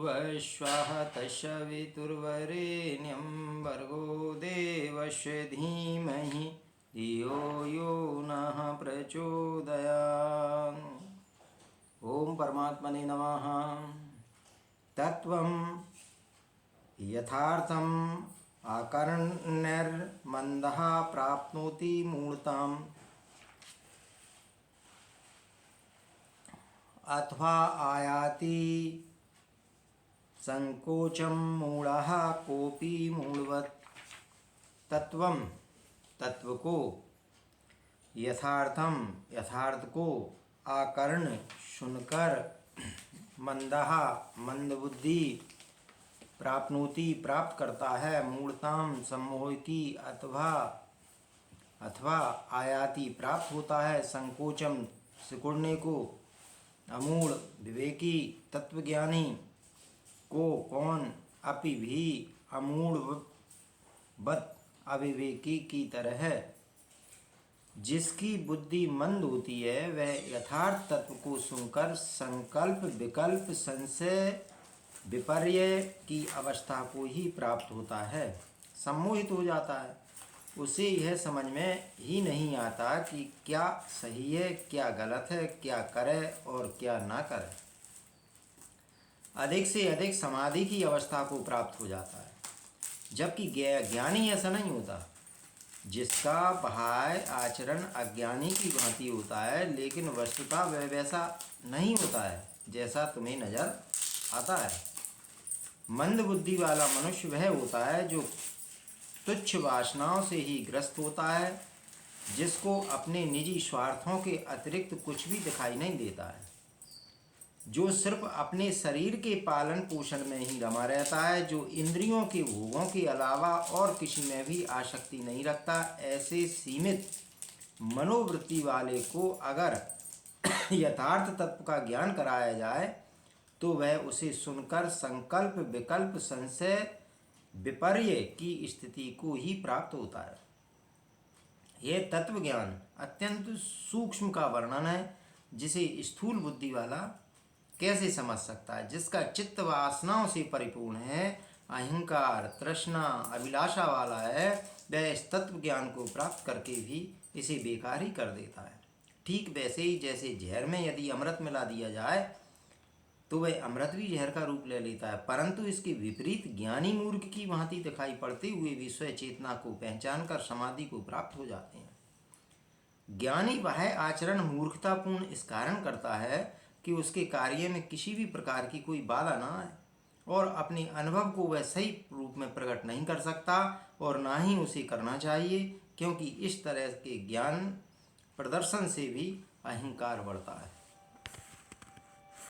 भूर्भुवस्वः तत्सवितुर्वरेण्यं भर्गो देवस्य धीमहि धियो यो नः प्रचोदयात्। ओम परमात्मने नमः। तत्वं यथार्थम् आकर्ण्यर्मन्दः प्राप्नोति मूढताम् अथवा आयाति संकोचम मूढ़ः कोपि मूढ़वत्। तत्वम तत्व को, यथार्थम यथार्थ को, आकर्ण सुनकर, मंदः मंदबुद्धि, प्राप्नोति प्राप्त करता है, मूढ़ताम सम्मोहिति अथवा आयाति प्राप्त होता है, संकोचम सिकुड़ने को, अमूढ़ विवेकी तत्वज्ञानी को कौन, अपि भी अमूढ़वत् अविवेकी की तरह है। जिसकी बुद्धि मंद होती है वह यथार्थ तत्व को सुनकर संकल्प विकल्प संशय विपर्य की अवस्था को ही प्राप्त होता है, सम्मोहित हो जाता है। उसे यह समझ में ही नहीं आता कि क्या सही है क्या गलत है, क्या करे और क्या ना करे। अधिक से अधिक समाधि की अवस्था को प्राप्त हो जाता है, जबकि ज्ञानी ऐसा नहीं होता, जिसका बाह्य आचरण अज्ञानी की भांति होता है, लेकिन वस्तुतः वह वैसा नहीं होता है जैसा तुम्हें नजर आता है। मंद बुद्धि वाला मनुष्य वह होता है जो तुच्छ वासनाओं से ही ग्रस्त होता है, जिसको अपने निजी स्वार्थों के अतिरिक्त कुछ भी दिखाई नहीं देता है, जो सिर्फ अपने शरीर के पालन पोषण में ही रमा रहता है, जो इंद्रियों के भोगों के अलावा और किसी में भी आसक्ति नहीं रखता। ऐसे सीमित मनोवृत्ति वाले को अगर यथार्थ तत्व का ज्ञान कराया जाए तो वह उसे सुनकर संकल्प विकल्प संशय विपर्य की स्थिति को ही प्राप्त होता है। यह तत्व ज्ञान अत्यंत सूक्ष्म का वर्णन है, जिसे स्थूल बुद्धि वाला कैसे समझ सकता है। जिसका चित्त वासनाओं से परिपूर्ण है, अहंकार तृष्णा अभिलाषा वाला है, वह इस तत्व ज्ञान को प्राप्त करके भी इसे बेकार ही कर देता है। ठीक वैसे ही जैसे जहर में यदि अमृत मिला दिया जाए तो वह अमृत भी जहर का रूप ले लेता है, परंतु इसके विपरीत ज्ञानी मूर्ख की भांति दिखाई पड़ते हुए भी स्वयं चेतना को पहचान कर समाधि को प्राप्त हो जाते हैं। ज्ञानी बाह्य आचरण मूर्खतापूर्ण इस कारण करता है कि उसके कार्य में किसी भी प्रकार की कोई बाधा ना आए, और अपने अनुभव को वह सही रूप में प्रकट नहीं कर सकता और ना ही उसे करना चाहिए, क्योंकि इस तरह के ज्ञान प्रदर्शन से भी अहंकार बढ़ता है।